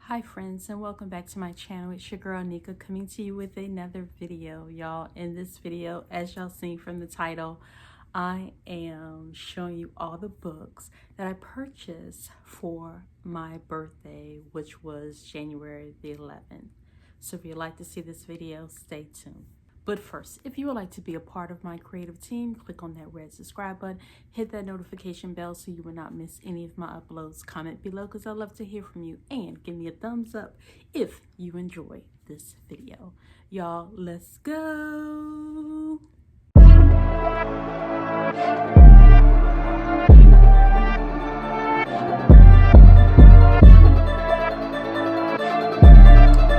Hi friends, and welcome back to my channel. It's your girl Nika coming to you with another video. Y'all, in this video, as y'all seen from the title, I am showing you all the books that I purchased for my birthday, which was January the 11th. So if you'd like to see this video, stay tuned. But first, if you would like to be a part of my creative team, click on that red subscribe button, hit that notification bell so you will not miss any of my uploads. Comment below because I love to hear from you, and give me a thumbs up if you enjoy this video. Y'all, let's go.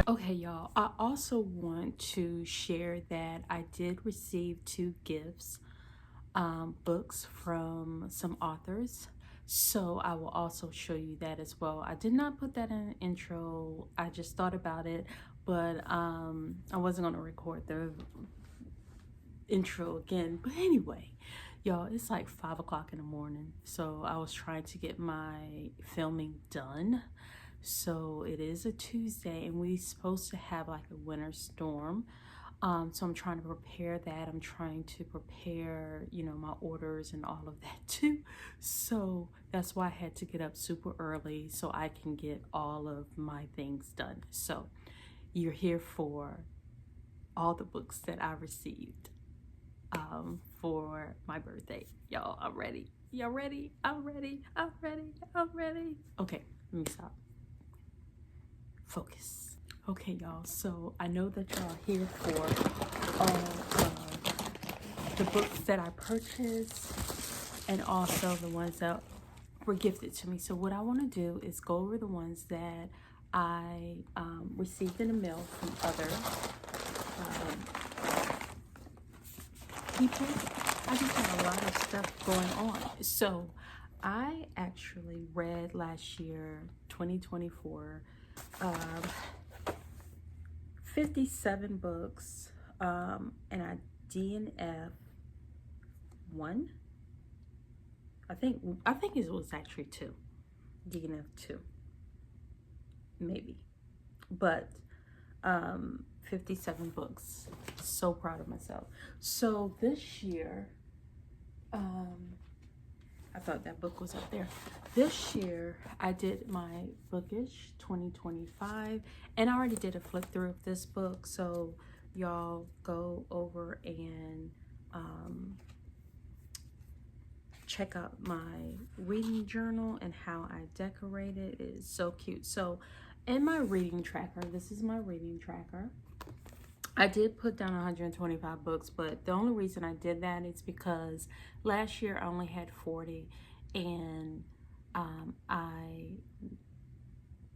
Okay, y'all, I also want to share that I did receive 2 gifts, books from some authors. So I will also show you that as well. I did not put that in an intro. I just thought about it, but I wasn't going to record the intro again. But anyway, y'all, it's like 5 o'clock in the morning. So I was trying to get my filming done. So it is a Tuesday and we're supposed to have like a winter storm. So I'm trying to prepare that. I'm trying to prepare, my orders and all of that too. So that's why I had to get up super early so I can get all of my things done. So you're here for all the books that I received for my birthday. Y'all, I'm ready. Y'all ready? I'm ready. I'm ready. I'm ready. Okay, let me stop. Focus. Okay, y'all, so I know that y'all here for all the books that I purchased and also the ones that were gifted to me. So what I want to do is go over the ones that I received in the mail from other people. I just had a lot of stuff going on. So I actually read last year, 2024, 57 books, and I DNF 1. I think it was actually 2. DNF 2, maybe, but 57 books. So proud of myself. So this year, I thought that book was up there. This year, I did my bookish 2025, and I already did a flip through of this book. So y'all go over and check out my reading journal and how I decorate it. It is so cute. So in my reading tracker, this is my reading tracker. I did put down 125 books, but the only reason I did that is because last year I only had 40, and I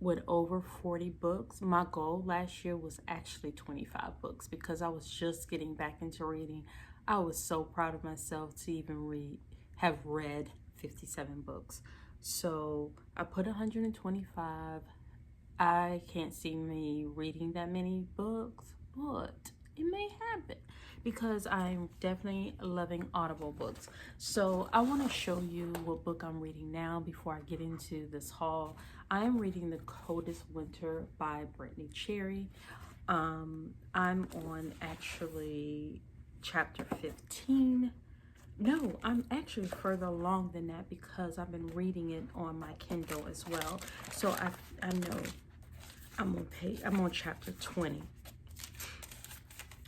went over 40 books. My goal last year was actually 25 books because I was just getting back into reading. I was so proud of myself to even have read 57 books. So I put 125. I can't see me reading that many books, but it may happen because I'm definitely loving Audible books. So I want to show you what book I'm reading now before I get into this haul. I am reading The Coldest Winter by Brittany Cherry. I'm on actually chapter 15. No, I'm actually further along than that because I've been reading it on my Kindle as well. So I know I'm on chapter 20.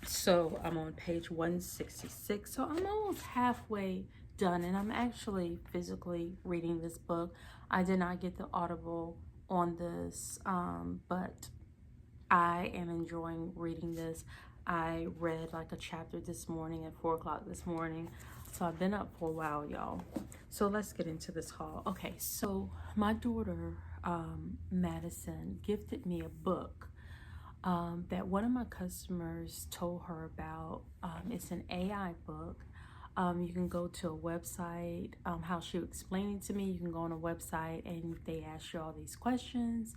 So I'm on page 166. So I'm almost halfway done, and I'm actually physically reading this book. I did not get the Audible on this, but I am enjoying reading this. I read like a chapter this morning at 4 o'clock this morning. So I've been up for a while, y'all. So let's get into this haul. Okay, so my daughter, Madison, gifted me a book that one of my customers told her about. It's an AI book. You can go to a website, how she explained it to me. You can go on a website and they ask you all these questions.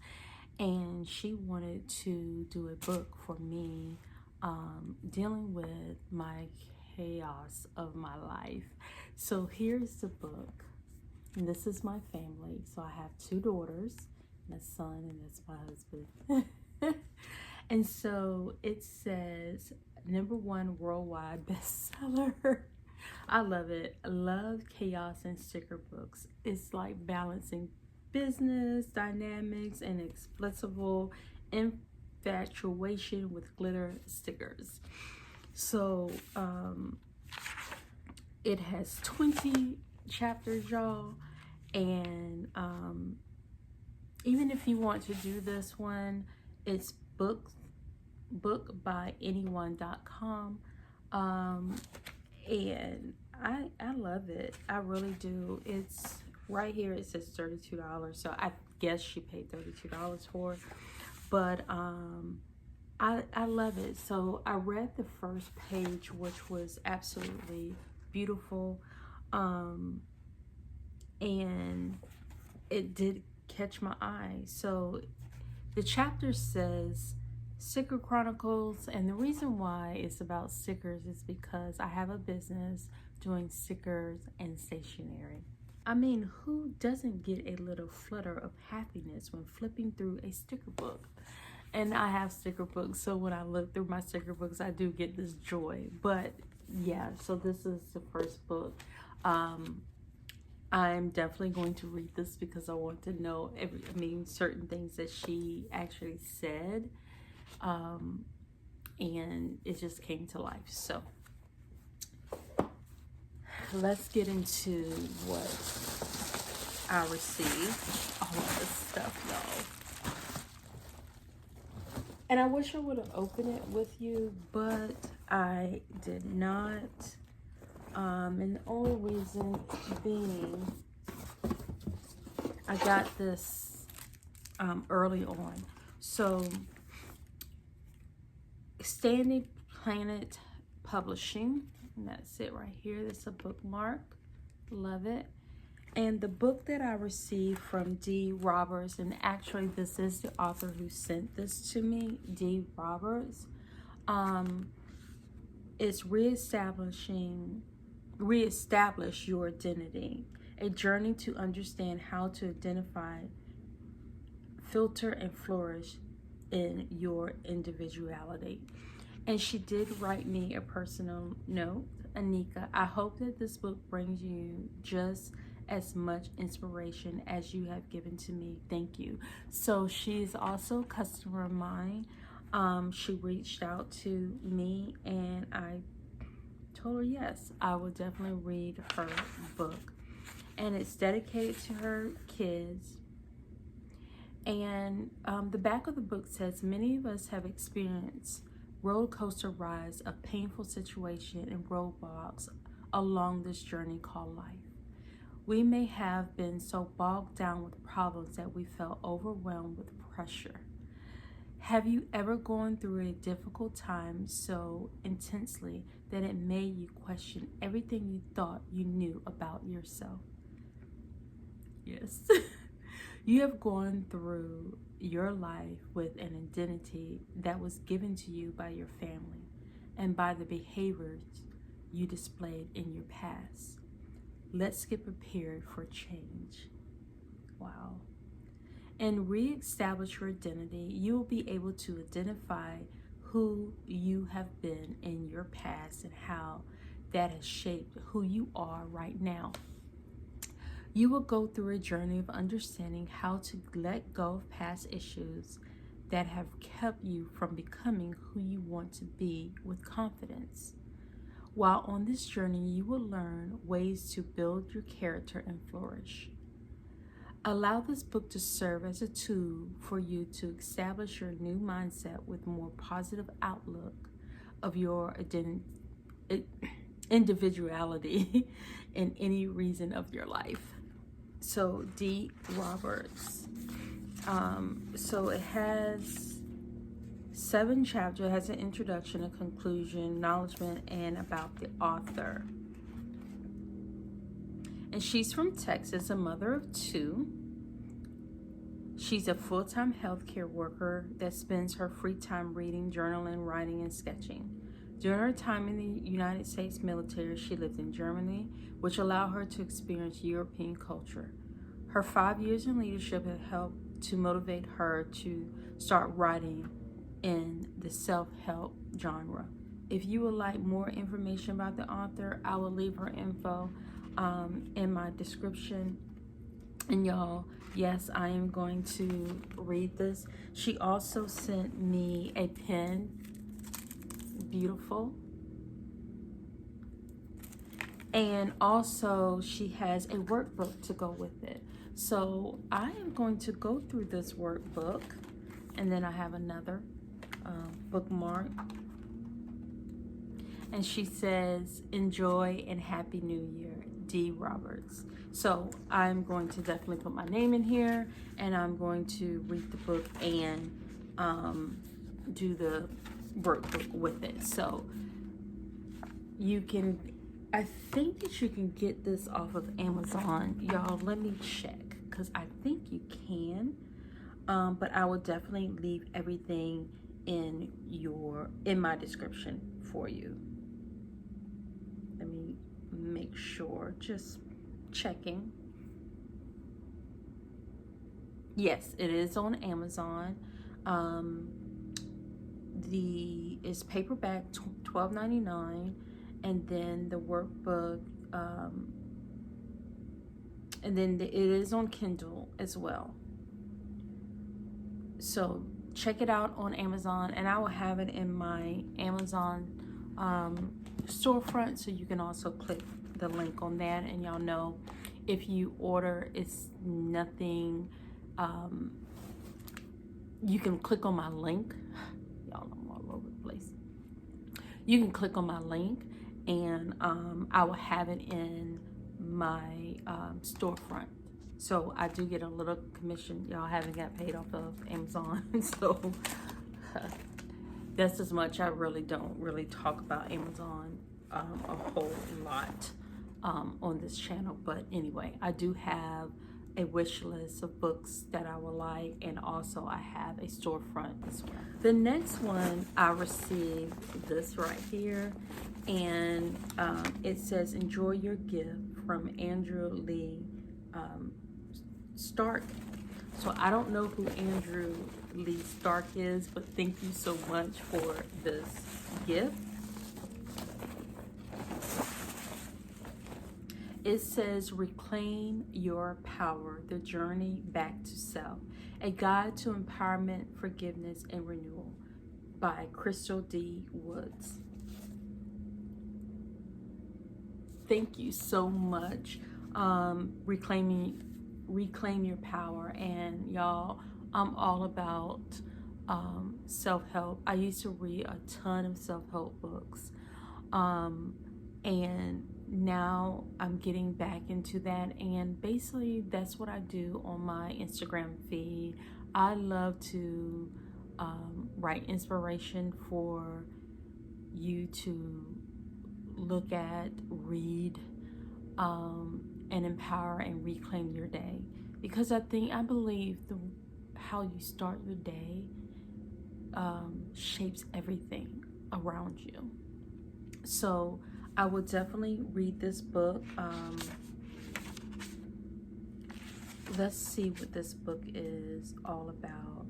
And she wanted to do a book for me dealing with my chaos of my life. So here's the book. And this is my family. So I have 2 daughters my son, and that's my husband. And so it says #1 worldwide bestseller. I love it. I love chaos and sticker books. It's like balancing business dynamics and explicable infatuation with glitter stickers. So it has 20 chapters, y'all, and even if you want to do this one, it's bookbyanyone.com. And I love it. I really do. It's right here. It says $32, so I guess she paid $32 for it. But I love it. So I read the first page, which was absolutely beautiful, and it did catch my eye. So the chapter says Sticker Chronicles, and the reason why it's about stickers is because I have a business doing stickers and stationery. I mean, who doesn't get a little flutter of happiness when flipping through a sticker book? And I have sticker books, so when I look through my sticker books, I do get this joy. But yeah, so this is the first book. I'm definitely going to read this because I want to know certain things that she actually said, and it just came to life. So let's get into what I received. All of this stuff, y'all. And I wish I would have opened it with you, but I did not. And the only reason being, I got this early on. So, Standing Planet Publishing, and that's it right here. That's a bookmark. Love it. And the book that I received from D. Roberts, and actually this is the author who sent this to me, D. Roberts, is Reestablish Your Identity, a journey to understand how to identify, filter, and flourish in your individuality. And she did write me a personal note. Anika, I hope that this book brings you just as much inspiration as you have given to me. Thank you. So she's also a customer of mine. She reached out to me, and I told her yes, I would definitely read her book. And it's dedicated to her kids. And the back of the book says, many of us have experienced roller coaster rides of painful situation and roadblocks along this journey called life. We may have been so bogged down with problems that we felt overwhelmed with pressure. Have you ever gone through a difficult time so intensely that it made you question everything you thought you knew about yourself? Yes. You have gone through your life with an identity that was given to you by your family and by the behaviors you displayed in your past. Let's get prepared for change. Wow. And reestablish your identity. You will be able to identify who you have been in your past and how that has shaped who you are right now. You will go through a journey of understanding how to let go of past issues that have kept you from becoming who you want to be with confidence. While on this journey, you will learn ways to build your character and flourish. Allow this book to serve as a tool for you to establish your new mindset with more positive outlook of your individuality in any reason of your life. So D. Roberts. So it has 7 chapters. It has an introduction, a conclusion, acknowledgement, and about the author. And she's from Texas, a mother of 2. She's a full-time healthcare worker that spends her free time reading, journaling, writing, and sketching. During her time in the United States military, she lived in Germany, which allowed her to experience European culture. Her 5 years in leadership have helped to motivate her to start writing in the self-help genre. If you would like more information about the author, I will leave her info in my description. And y'all, yes, I am going to read this. She also sent me a pen. Beautiful. And also she has a workbook to go with it. So I am going to go through this workbook, and then I have another bookmark. And she says, enjoy and Happy New Year, D. Roberts. So I'm going to definitely put my name in here, and I'm going to read the book and do the workbook with it. So you can, I think that you can get this off of Amazon. Y'all, let me check, because I think you can. But I will definitely leave everything in my description for you. Let me make sure, just checking. Yes, it is on Amazon. It's paperback, $12.99, and then the workbook, and then it is on Kindle as well. So check it out on Amazon, and I will have it in my Amazon storefront, so you can also click the link on that. And y'all know, if you order, it's nothing, you can click on my link. Y'all, I'm all over the place. You can click on my link, and I will have it in my storefront. So I do get a little commission. Y'all haven't got paid off of Amazon. So that's as much. I really don't really talk about Amazon a whole lot on this channel. But anyway, I do have a wish list of books that I would like, and also I have a storefront as well. The next one, I received this right here, and it says, enjoy your gift, from Andrew Lee Stark. So I don't know who Andrew Lee Stark is, but thank you so much for this gift. It says, reclaim your power, the journey back to self, a guide to empowerment, forgiveness, and renewal, by Crystal D. Woods. Thank you so much. Reclaim your power. And y'all, I'm all about self-help. I used to read a ton of self-help books, and now I'm getting back into that, and basically that's what I do on my Instagram feed. I love to write inspiration for you to look at, read, and empower and reclaim your day, because I believe how you start your day shapes everything around you. So I will definitely read this book. Let's see what this book is all about.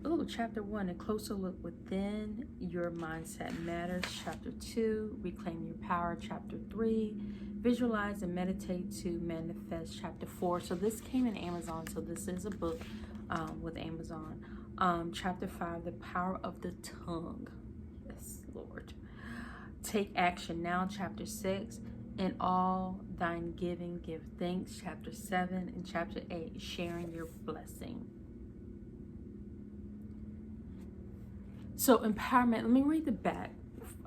Oh, chapter 1, a closer look within. Your mindset matters. Chapter 2, reclaim your power. Chapter 3, visualize and meditate to manifest. Chapter 4, so this came in Amazon, so this is a book with Amazon. Chapter 5, the power of the tongue. Yes, Lord. Take action now. Chapter 6, in all thine giving, give thanks. Chapter 7, and chapter 8, sharing your blessing. So empowerment, let me read the back,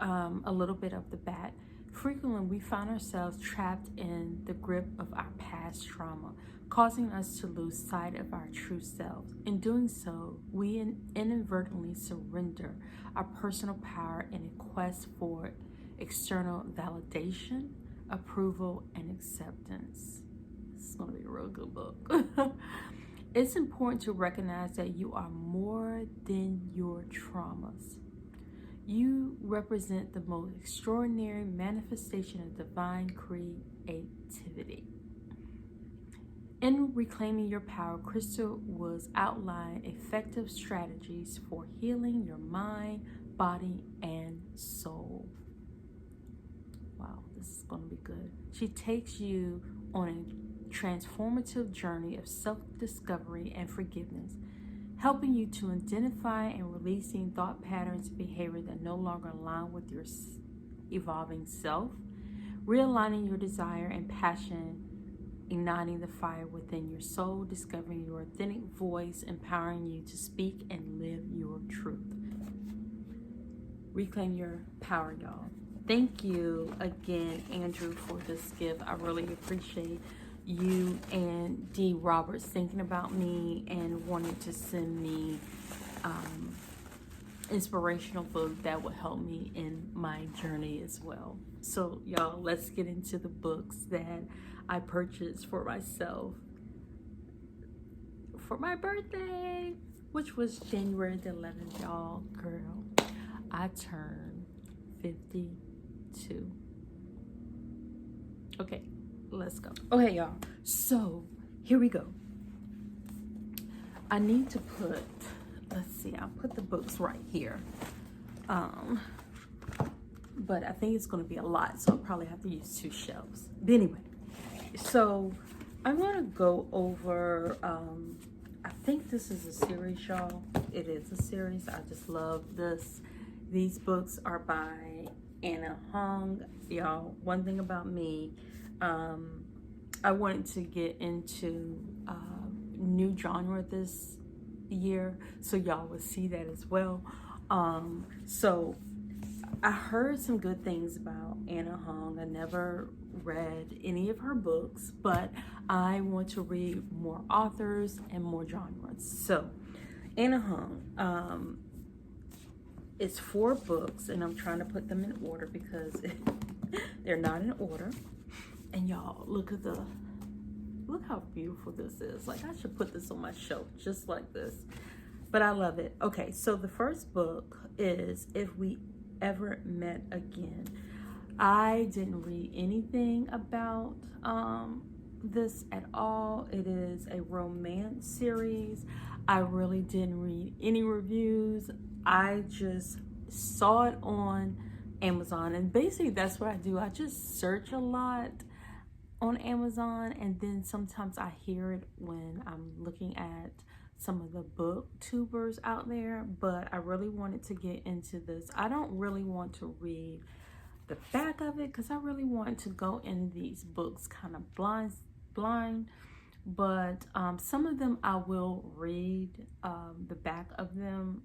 a little bit of the back. Frequently, we find ourselves trapped in the grip of our past trauma, causing us to lose sight of our true selves. In doing so, we inadvertently surrender our personal power in a quest for external validation, approval, and acceptance. This is going to be a real good book. It's important to recognize that you are more than your traumas. You represent the most extraordinary manifestation of divine creativity. In Reclaiming Your Power, Crystal was outlined effective strategies for healing your mind, body, and soul. Wow, this is going to be good. She takes you on a transformative journey of self-discovery and forgiveness, helping you to identify and releasing thought patterns and behavior that no longer align with your evolving self, realigning your desire and passion, igniting the fire within your soul, discovering your authentic voice, empowering you to speak and live your truth. Reclaim your power, y'all. Thank you again, Andrew, for this gift. I really appreciate you and D. Roberts thinking about me and wanting to send me inspirational book that will help me in my journey as well. So y'all, let's get into the books that I purchased for myself for my birthday, which was January the 11th, y'all. Girl, I turned 52. Okay, let's go. Okay, y'all, so here we go. I need to put, let's see, I'll put the books right here. But I think it's going to be a lot, so I'll probably have to use 2 shelves. But anyway, so I'm going to go over, I think this is a series, y'all. It is a series. I just love this. These books are by Anna Hong. Y'all, one thing about me, I wanted to get into new genre this year, so y'all will see that as well. So I heard some good things about Anna Hong. I never read any of her books, but I want to read more authors and more genres. So Anna Hong, it's 4 books, and I'm trying to put them in order because they're not in order. And y'all, look how beautiful this is. Like, I should put this on my shelf just like this, but I love it. Okay, so the first book is If We Ever Met Again. I didn't read anything about this at all. It is a romance series. I really didn't read any reviews. I just saw it on Amazon, and basically that's what I do. I just search a lot on Amazon, and then sometimes I hear it when I'm looking at some of the booktubers out there. But I really wanted to get into this. I don't really want to read the back of it because I really want to go in these books kind of blind. But some of them I will read the back of them.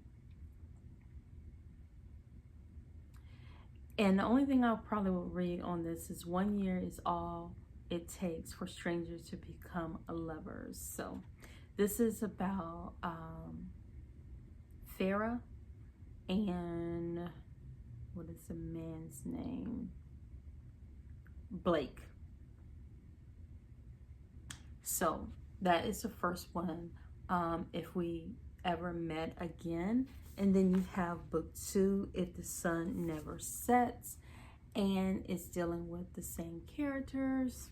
And the only thing I'll probably will read on this is 1 year is all it takes for strangers to become lovers. So this is about Farah and what is the man's name? Blake. So that is the first one. If We Ever Met Again. And then you have book 2, If the Sun Never Sets, and it's dealing with the same characters.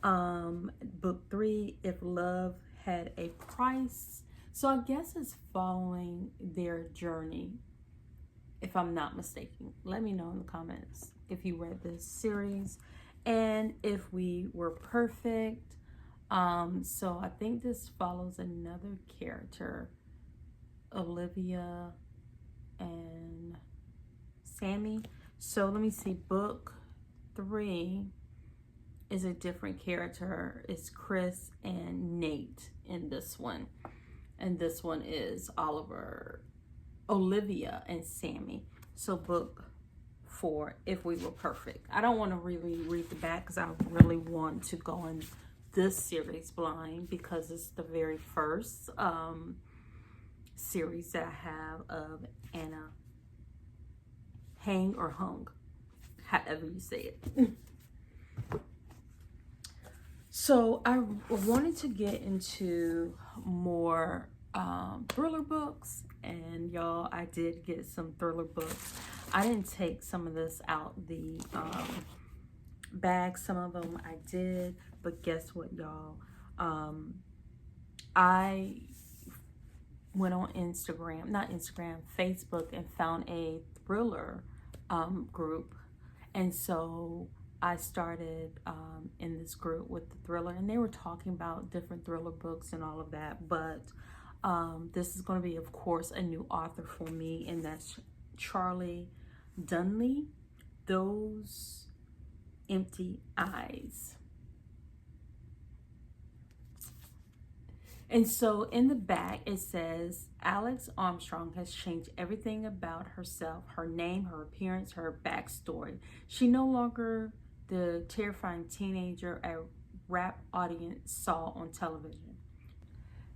Book 3, If Love Had a Price. So I guess it's following their journey, if I'm not mistaken. Let me know in the comments if you read this series. And If We Were Perfect. So I think this follows another character, Olivia and Sammy. So let me see, book 3 is a different character. It's Chris and Nate in this one. And this one is Olivia and Sammy. So book 4, If We Were Perfect. I don't want to really read the back because I really want to go in this series blind because it's the very first series that I have of Anna Hong, however you say it. So I wanted to get into more thriller books, and y'all, I did get some thriller books. I didn't take some of this out the bag. Some of them I did, but guess what, y'all? I went on Facebook, and found a thriller group. And so I started in this group with the thriller, and they were talking about different thriller books and all of that. But this is going to be, of course, a new author for me, and that's Charlie Dunley, Those Empty Eyes. And so in the back, it says, Alex Armstrong has changed everything about herself, her name, her appearance, her backstory. She no longer the terrifying teenager a rap audience saw on television.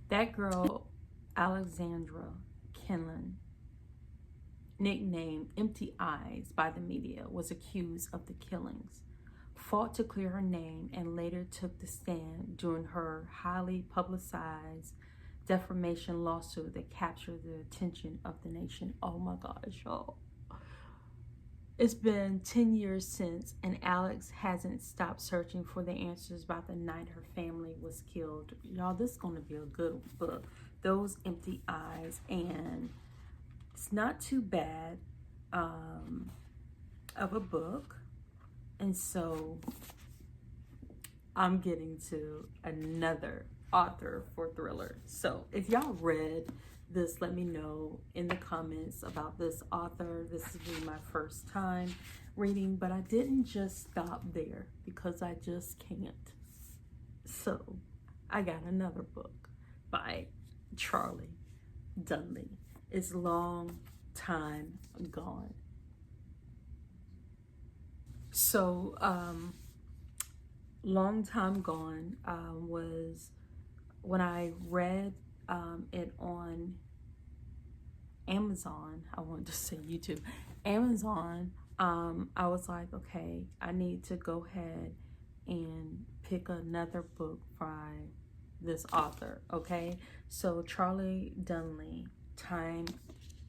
That girl, Alexandra Kenlon, nicknamed Empty Eyes by the media, was accused of the killings, fought to clear her name, and later took the stand during her highly publicized defamation lawsuit that captured the attention of the nation. Oh my gosh, y'all. It's been 10 years since, and Alex hasn't stopped searching for the answers about the night her family was killed. Y'all, this is going to be a good book. Those Empty Eyes. And it's not too bad of a book. And so I'm getting to another author for thriller. So if y'all read this, let me know in the comments about this author. This will be my first time reading, but I didn't just stop there because I just can't. So I got another book by Charlie Dunley. It's Long Time Gone. So, Long Time Gone was when I read it on Amazon. I wanted to say YouTube. Amazon, I was like, okay, I need to go ahead and pick another book by this author, okay? So, Charlie Dunley,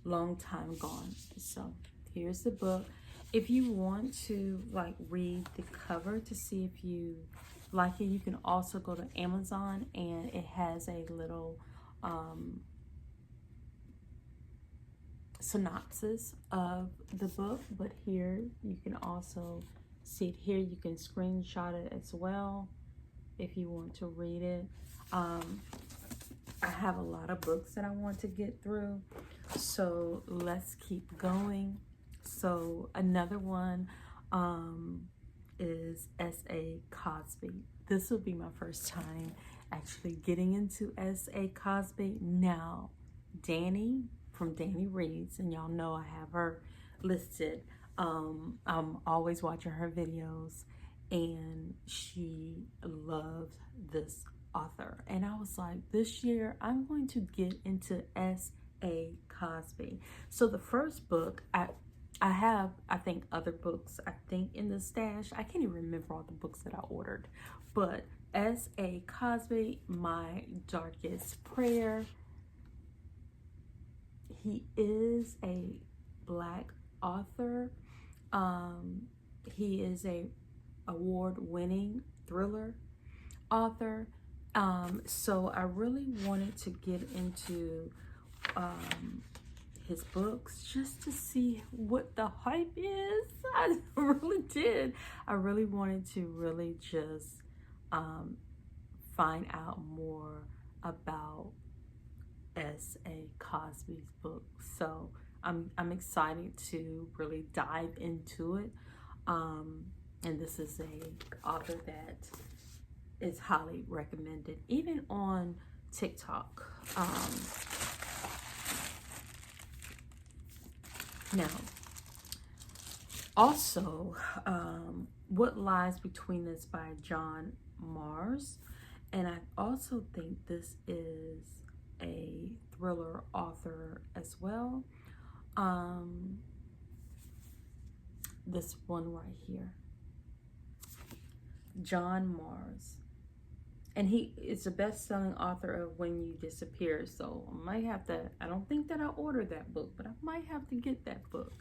Long Time Gone. So, here's the book. If you want to like read the cover to see if you like it, you can also go to Amazon, and it has a little synopsis of the book. But here you can also see it here. You can screenshot it as well if you want to read it. I have a lot of books that I want to get through, so let's keep going. So another one is S.A. Cosby. This will be my first time actually getting into S.A. Cosby. Now, Danny from Danny Reads, and y'all know I have her listed. I'm always watching her videos, and she loves this author. And I was like, this year I'm going to get into S.A. Cosby. So the first book, I have, I think, other books, I think, in the stash. I can't even remember all the books that I ordered. But S.A. Cosby, My Darkest Prayer. He is a Black author. He is a award-winning thriller author. So I really wanted to get into his books just to see what the hype is. I really did. I really wanted to really just find out more about S.A. Cosby's book. So I'm excited to really dive into it. And this is a author that is highly recommended, even on TikTok. Now, also, What Lies Between Us by John Mars. And I also think this is a thriller author as well. This one right here. John Mars. And he is a best-selling author of When You Disappear. So I might have to, I don't think that I ordered that book, but I might have to get that book.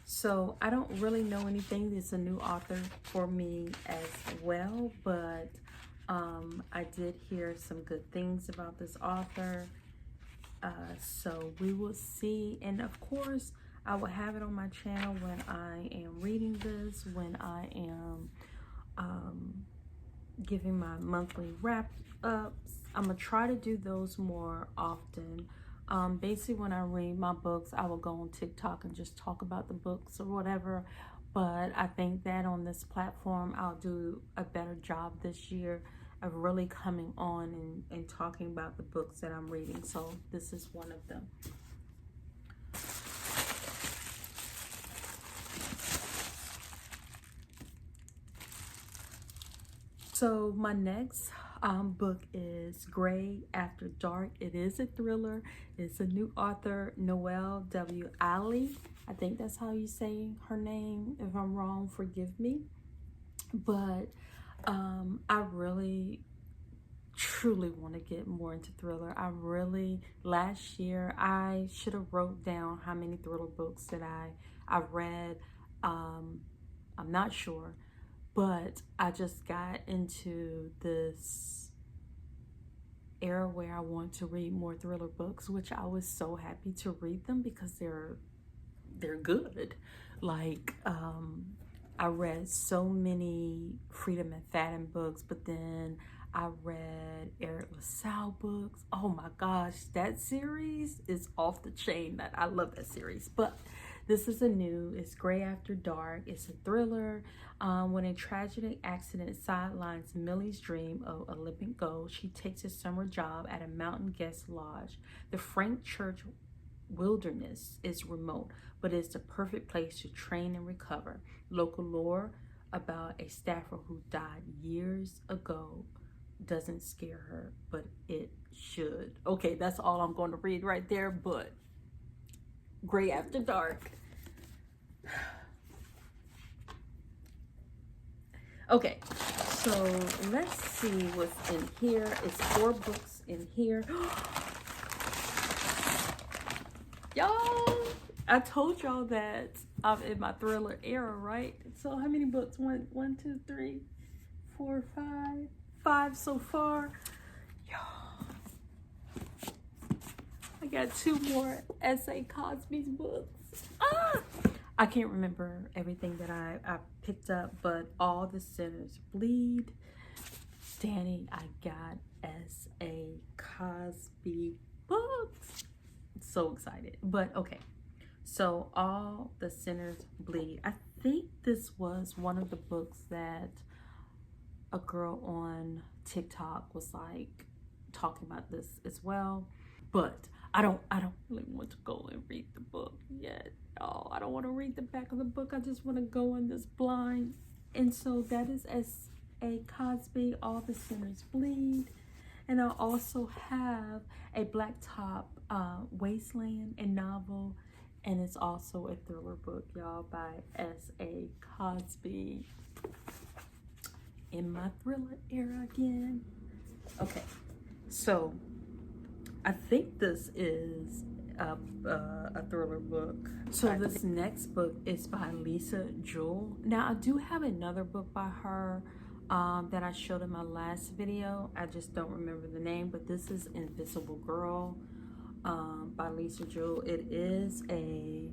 So I don't really know anything. It's a new author for me as well, but I did hear some good things about this author. So we will see. And of course, I will have it on my channel when I am reading this, when I am giving my monthly wrap-ups. I'm going to try to do those more often. Basically, when I read my books, I will go on TikTok and just talk about the books or whatever. But I think that on this platform, I'll do a better job this year of really coming on and talking about the books that I'm reading. So this is one of them. So my next book is Gray After Dark. It is a thriller. It's a new author, Noelle W. Ali. I think that's how you say her name. If I'm wrong, forgive me. But I really truly want to get more into thriller. Last year I should have wrote down how many thriller books that I read. I'm not sure, but I just got into this era where I want to read more thriller books, which I was so happy to read them because they're good. Like I read so many Freedom and Fathom books, but then I read Eric LaSalle books. Oh my gosh, that series is off the chain. I love that series. But this is it's Gray After Dark. It's a thriller. When a tragic accident sidelines Millie's dream of Olympic gold, she takes a summer job at a mountain guest lodge. The Frank Church wilderness is remote, but it's the perfect place to train and recover. Local lore about a staffer who died years ago doesn't scare her, but it should. Okay, that's all I'm going to read right there. But Gray After Dark. Okay, so let's see what's in here. It's 4 books in here. Y'all, I told y'all that I'm in my thriller era, right? So how many books? 1, 2, 3, 4, 5. 5 so far. Y'all, I got 2 more S.A. Cosby's books. I can't remember everything that I picked up, but All the Sinners Bleed. Danny, I got S.A. Cosby books. So excited. But okay, so All the Sinners Bleed. I think this was one of the books that a girl on TikTok was like talking about this as well, but I don't really want to go and read the book yet. Oh, I don't want to read the back of the book. I just want to go in this blind. And so that is S.A. Cosby, All the Sinners Bleed. And I also have a Blacktop Wasteland, a novel, and it's also a thriller book, y'all, by S.A. Cosby. In my thriller era again. Okay, so I think this is a thriller book. So this next book is by Lisa Jewell. Now I do have another book by her that I showed in my last video. I just don't remember the name, but this is Invisible Girl by Lisa Jewell. It is a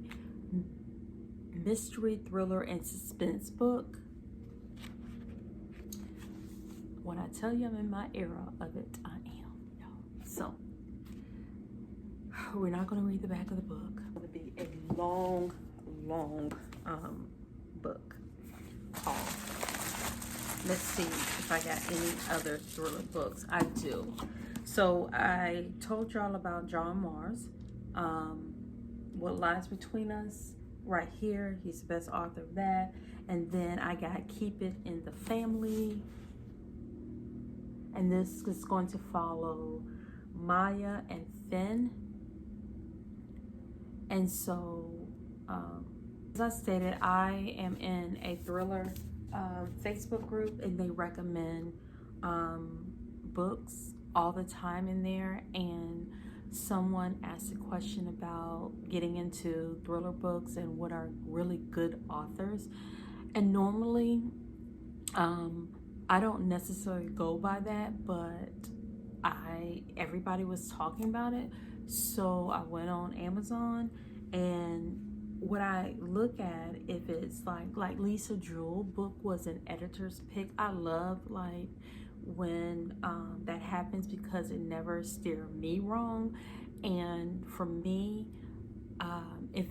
mystery, thriller, and suspense book. When I tell you I'm in my era of it, I am. So, we're not going to read the back of the book. It's going to be a long book. Let's see if I got any other thriller books. I do. So, I told y'all about John Mars. What Lies Between Us, right here. He's the best author of that. And then I got Keep It in the Family. And this is going to follow Maya and Finn. And so, as I stated, I am in a thriller Facebook group, and they recommend books all the time in there. And someone asked a question about getting into thriller books and what are really good authors. And normally, I don't necessarily go by that, but everybody was talking about it. So I went on Amazon, and what I look at, if it's like Lisa Jewell book was an editor's pick. I love like when that happens, because it never steer me wrong. And for me, if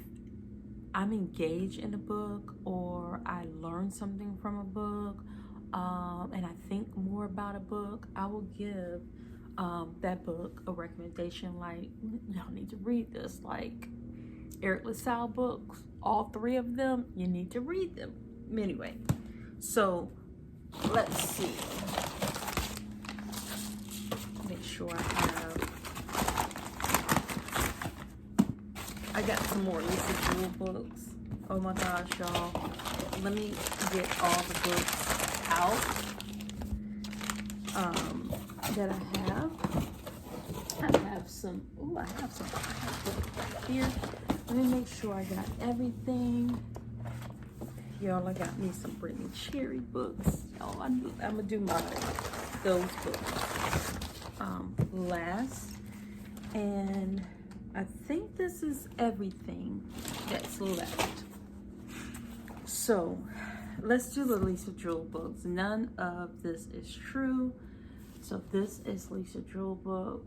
I'm engaged in a book, or I learn something from a book, and I think more about a book, I will give that book a recommendation. Like, y'all need to read this. Like Eric LaSalle books, all 3 of them, you need to read them. Anyway, so let's see. Make sure I got some more Lisa Jewell books. Oh my gosh, y'all. Let me get all the books out that I have. I have some books right here. Let me make sure I got everything. Y'all, I got me some Brittany Cherry books. Y'all, I'm gonna do those books last. And I think this is everything that's left. So let's do the Lisa Jewell books. None of this is true. So this is Lisa Jewell book.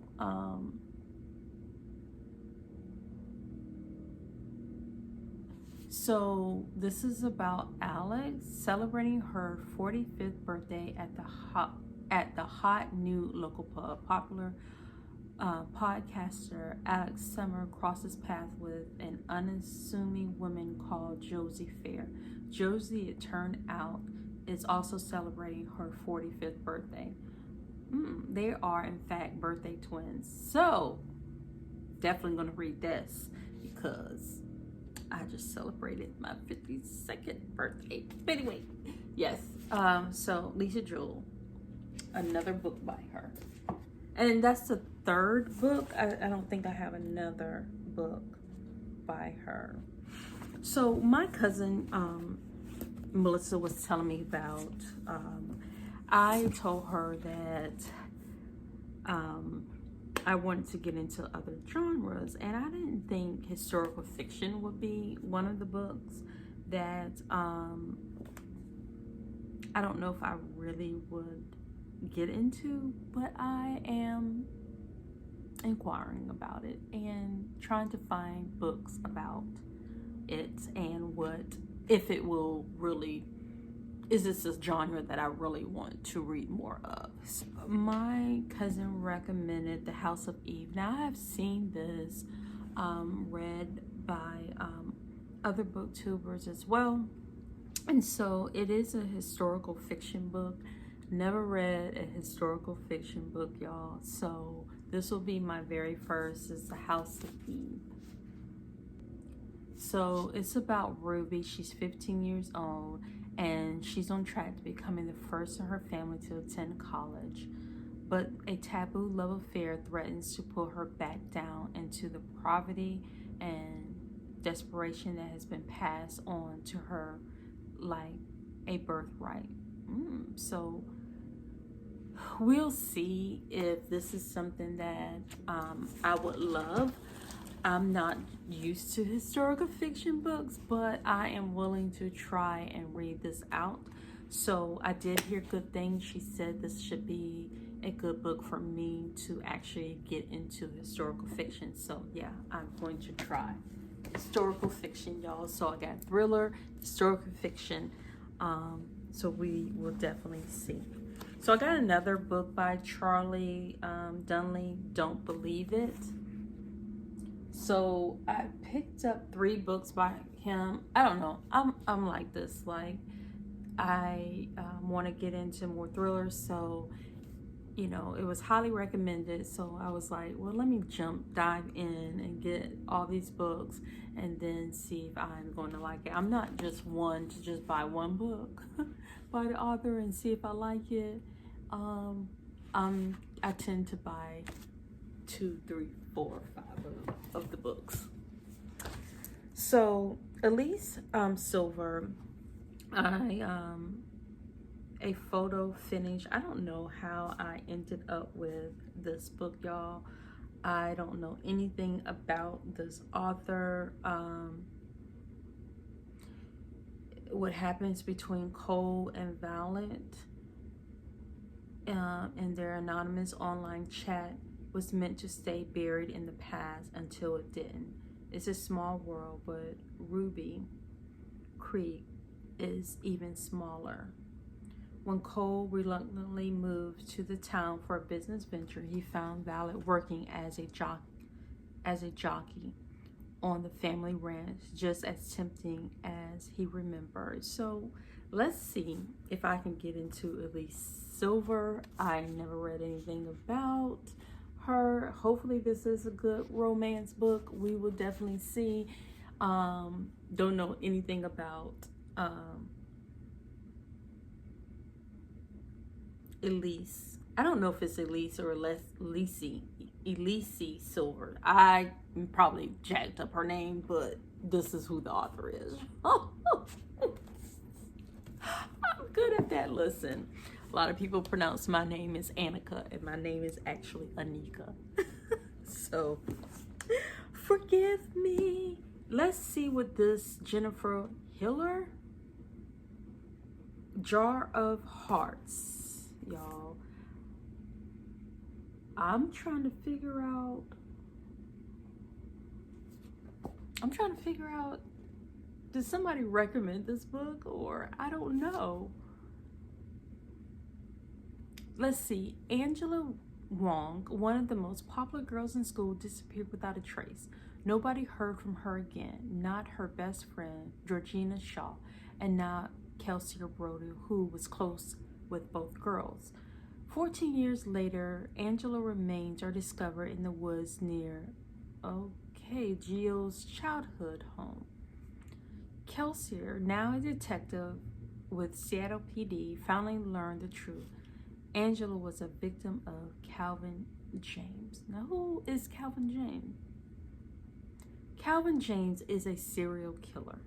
So this is about Alex celebrating her 45th birthday at the hot new local pub. Popular podcaster Alex Summer crosses paths with an unassuming woman called Josie Fair. Josie, it turned out, is also celebrating her 45th birthday. They are, in fact, birthday twins. So, definitely going to read this, because I just celebrated my 52nd birthday. But anyway, yes. So, Lisa Jewell, another book by her. And that's the 3rd book. I don't think I have another book by her. So my cousin Melissa was telling me about, I told her that I wanted to get into other genres, and I didn't think historical fiction would be one of the books that I don't know if I really would get into, but I am inquiring about it and trying to find books about it, and what, if it will really, is this a genre that I really want to read more of. So my cousin recommended The House of Eve. Now I have seen this read by other booktubers as well, and so it is a historical fiction book. Never read a historical fiction book, y'all, so this will be my very first. Is The House of Eve. So it's about Ruby. She's 15 years old, and she's on track to becoming the first in her family to attend college. But a taboo love affair threatens to pull her back down into the poverty and desperation that has been passed on to her like a birthright. So we'll see if this is something that I would love. I'm not used to historical fiction books, but I am willing to try and read this out. So I did hear good things. She said this should be a good book for me to actually get into historical fiction. So yeah, I'm going to try historical fiction, y'all. So I got thriller, historical fiction. So we will definitely see. So I got another book by Charlie Dunley, Don't Believe It. So I picked up 3 books by him. I don't know. I'm like this. Like, I want to get into more thrillers. So, you know, it was highly recommended. So I was like, well, let me dive in and get all these books and then see if I'm going to like it. I'm not just one to just buy one book by the author and see if I like it. I tend to buy 2, 3, 4, 5 of the books. So Elise Silver, I a photo finish. I don't know how I ended up with this book, y'all. I don't know anything about this author. What happens between Cole and Violet in their anonymous online chat was meant to stay buried in the past until it didn't. It's a small world, but Ruby Creek is even smaller. When Cole reluctantly moved to the town for a business venture, he found Violet working as a jockey on the family ranch, just as tempting as he remembered. So let's see if I can get into Elise Silver. I never read anything about her. Hopefully this is a good romance book. We will definitely see. Don't know anything about Elise. I don't know if it's Elise or Elise Silver. I probably jacked up her name, but this is who the author is. I'm good at that. Listen, a lot of people pronounce my name as Annika, and my name is actually Anika. So forgive me. Let's see what this Jennifer Hiller, Jar of Hearts, y'all. I'm trying to figure out did somebody recommend this book, or I don't know. Let's see. Angela Wong, one of the most popular girls in school, disappeared without a trace. Nobody heard from her again, not her best friend, Georgina Shaw, and not Kelsey Brody, who was close with both girls. 14 years later, Angela remains are discovered in the woods near, Gio's childhood home. Kelsey, now a detective with Seattle PD, finally learned the truth. Angela was a victim of Calvin James. Now, who is Calvin James? Calvin James is a serial killer.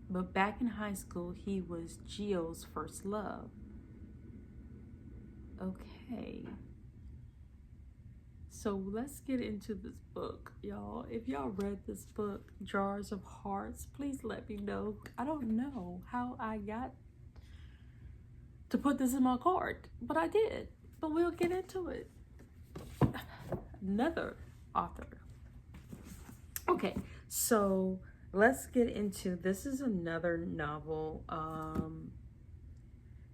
But back in high school, he was Gio's first love. Okay. So let's get into this book, y'all. If y'all read this book, Jars of Hearts, please let me know. I don't know how I got to put this in my cart, but I did. But we'll get into it. Another author. Okay, so let's get into, this is another novel,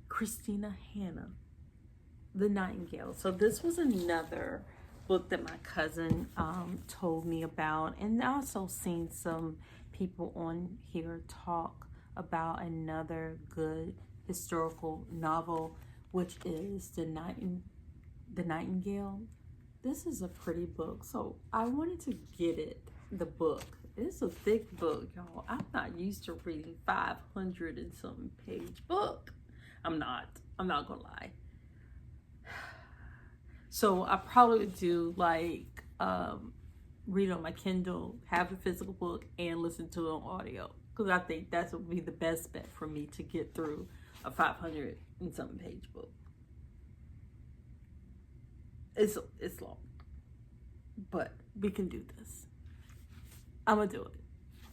Christina Hannah, The Nightingale. So this was another book that my cousin told me about, and I also seen some people on here talk about another good historical novel, which is The Nightingale. This is a pretty book, so I wanted to get it, the book. It's a thick book, y'all. I'm not used to reading 500 and something page book. I'm not gonna lie. So I probably would do like read on my Kindle, have a physical book, and listen to it on audio, because I think that would be the best bet for me to get through a 500 and something page book. It's long, but we can do this. I'm gonna do it.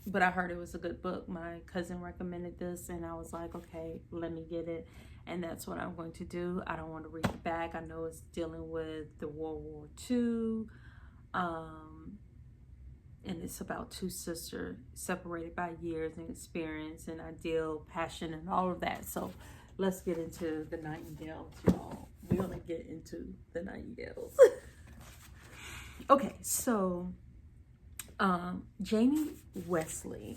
But I heard it was a good book. My cousin recommended this, and I was like, okay, let me get it. And that's what I'm going to do. I don't want to read the back. I know it's dealing with the World War II. And it's about two sisters separated by years and experience and ideal, passion, and all of that. So let's get into The Nightingale, y'all. We're going to get into The Nightingales. Okay, so Jamie Wesley,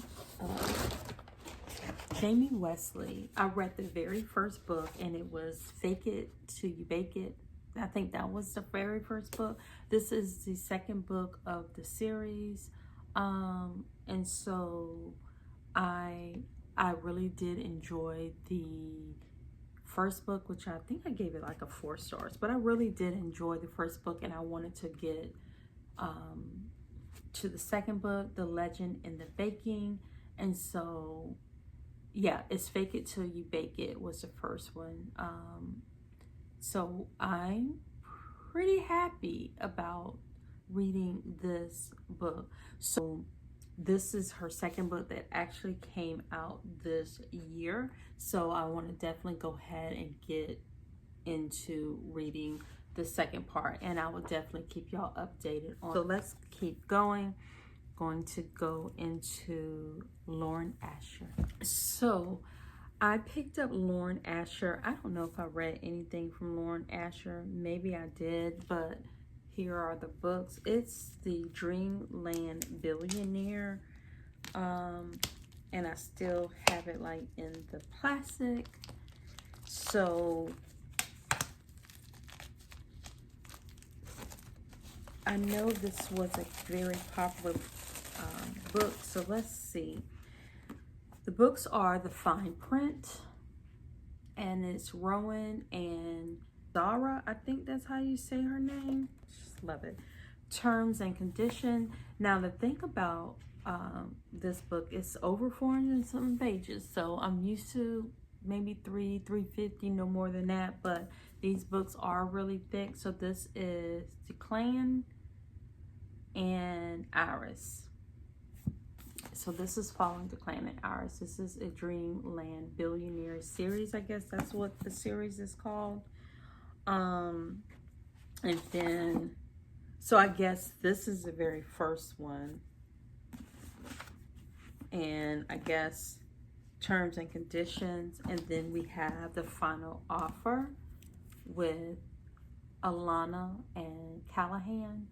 I read the very first book, and it was Fake It Till You Bake It. I think that was the very first book. This is the second book of the series. And so I really did enjoy the first book, which I think I gave it like a 4 stars, but I really did enjoy the first book, and I wanted to get to the second book, The Legend in the Baking. And so yeah, it's Fake It Till You Bake It was the first one. So I'm pretty happy about reading this book. So this is her second book that actually came out this year. So I want to definitely go ahead and get into reading the second part, and I will definitely keep y'all updated on. So let's keep going. Going to go into Lauren Asher. So I picked up Lauren Asher. I don't know if I read anything from Lauren Asher. Maybe I did, but here are the books. It's the Dreamland Billionaire. And I still have it like in the plastic. So I know this was a very popular book. So let's see. The books are The Fine Print, and it's Rowan and Zara. I think that's how you say her name. Just love it. Terms and Condition. Now the thing about this book, it's over 400 and something pages. So I'm used to maybe 350, no more than that. But these books are really thick. So this is Declan and Iris. So this is following Declan and Iris. This is a Dreamland Billionaire series. I guess that's what the series is called. And then, so I guess this is the very first one. And I guess Terms and Conditions. And then we have The Final Offer with Alana and Callahan.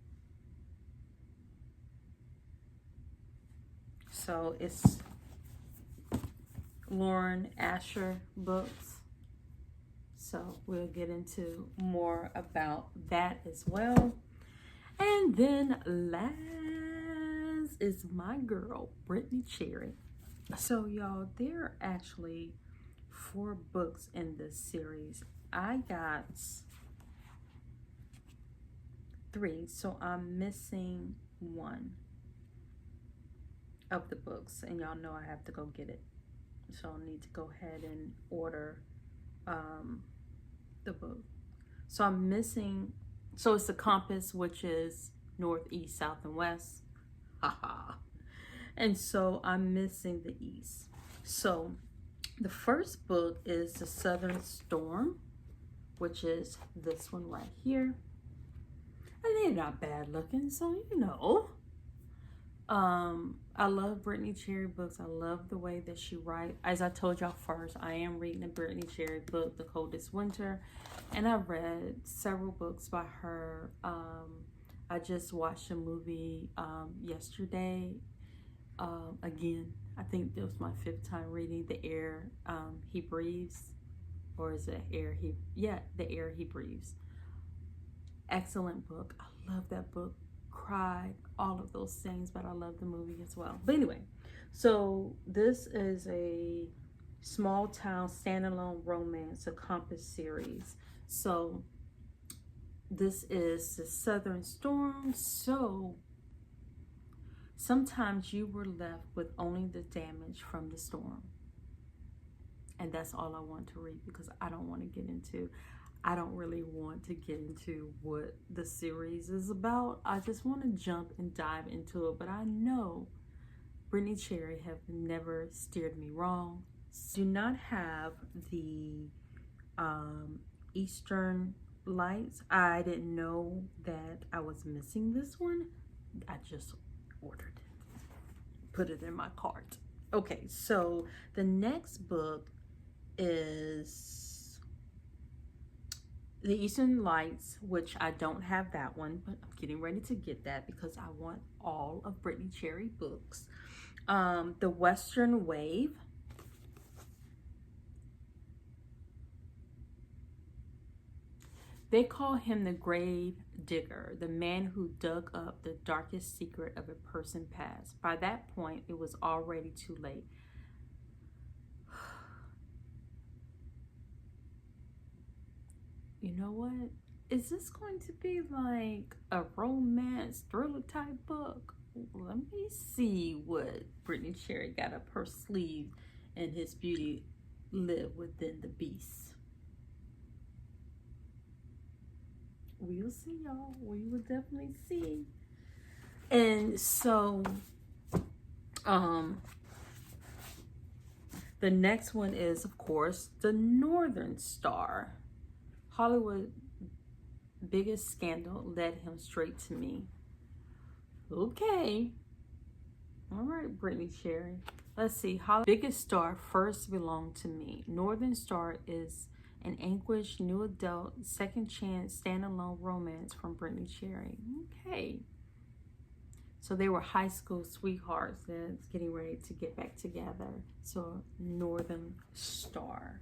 So it's Lauren Asher books. So we'll get into more about that as well. And then last is my girl, Brittany Cherry. So y'all, there are actually 4 books in this series. I got 3, so I'm missing 1 of the books, and y'all know I have to go get it. So I'll need to go ahead and order the book. So I'm missing, so it's The Compass, which is north, east, south, and west. Haha. And so I'm missing the east. So the first book is The Southern Storm, which is this one right here. And they're not bad looking, so you know. I love Brittany Cherry books. I love the way that she writes. As I told y'all first, I am reading a Brittany Cherry book, The Coldest Winter, and I read several books by her. I just watched a movie yesterday. Again, I think it was my 5th time reading The Air He Breathes, or is it Air He? Yeah, The Air He Breathes. Excellent book. I love that book. Cried, all of those things, but I love the movie as well. But anyway, so this is a small town standalone romance, a Compass series. So this is The Southern Storm. So sometimes you were left with only the damage from the storm, and that's all I want to read, because I don't really want to get into what the series is about. I just want to jump and dive into it. But I know Brittany Cherry have never steered me wrong. Do not have the Eastern Lights. I didn't know that I was missing this one. I just ordered it, put it in my cart. Okay, so the next book is The Eastern Lights, which I don't have that one, but I'm getting ready to get that because I want all of Brittany Cherry books. The Western Wave. They call him the grave digger, the man who dug up the darkest secret of a person's past. By that point, it was already too late. You know what? Is this going to be like a romance thriller type book? Let me see what Brittany Cherry got up her sleeve and his beauty live within the beast. We will see, y'all. We will definitely see. And so, the next one is, of course, the Northern Star. Hollywood biggest scandal led him straight to me. Okay. All right, Brittany Cherry. Let's see. Hollywood biggest star first belonged to me. Northern Star is an anguished new adult second chance standalone romance from Brittany Cherry. Okay. So they were high school sweethearts that's getting ready to get back together. So Northern Star.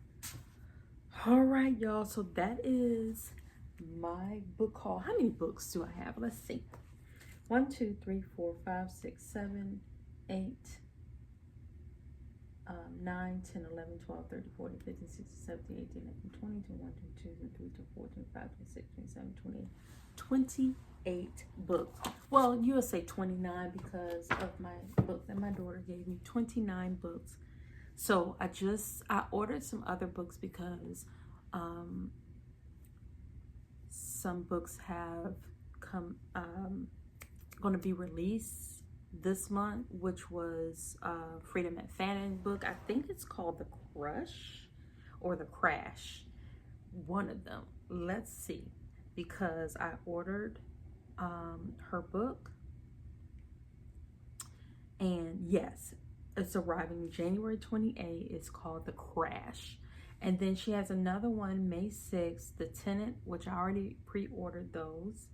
All right, y'all. So that is my book haul. How many books do I have? Let's see. 1, 2, 3, 4, 5, 6, 7, 8, 9, 10, 11, 12, 13, 14, 15, 16, 17, 18, 19, 20, 21, 22, 23, 24, 25, 26, 27, 28, 28 books. Well, you'll say 29 because of my book that my daughter gave me. 29 books. So I ordered some other books because some books have going to be released this month, which was Freedom at Fannin book. I think it's called The Crush or The Crash. One of them. Let's see. Because I ordered her book. And yes, it's arriving January 28th. It's called The Crash. And then she has another one, May 6th, The Tenant, which I already pre-ordered those.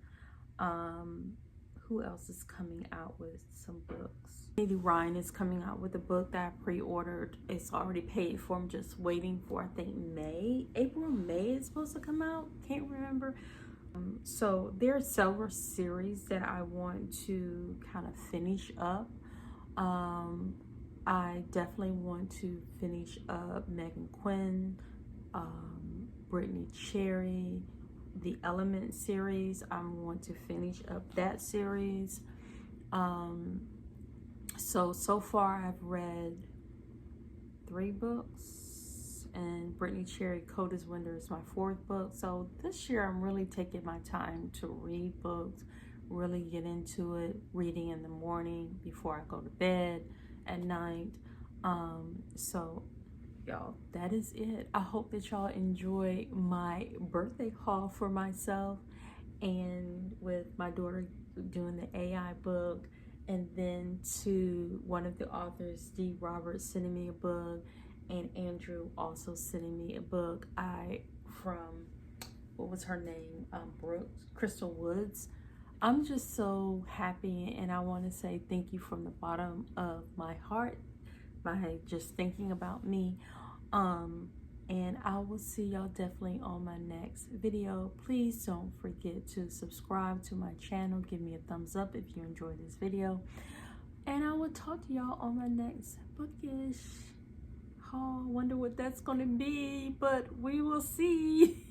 Who else is coming out with some books? Maybe Ryan is coming out with a book that I pre-ordered. It's already paid for. I'm just waiting for, I think, April, May it's supposed to come out. Can't remember. So there are several series that I want to kind of finish up. I definitely want to finish up Megan Quinn, Brittany Cherry, the Element series. I want to finish up that series. So far I've read 3 books, and Brittany Cherry Cold as Winter is my 4th book. So this year I'm really taking my time to read books, really get into it, reading in the morning before I go to bed at night. So y'all, that is it. I hope that y'all enjoy my birthday haul for myself, and with my daughter doing the AI book, and then to one of the authors, D. Roberts, sending me a book, and Andrew also sending me a book. From what was her name, Brooks, Crystal Woods. I'm just so happy, and I want to say thank you from the bottom of my heart by just thinking about me. And I will see y'all definitely on my next video. Please don't forget to subscribe to my channel. Give me a thumbs up if you enjoyed this video. And I will talk to y'all on my next bookish haul. Wonder what that's gonna be, but we will see.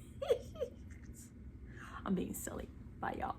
I'm being silly. Bye, y'all.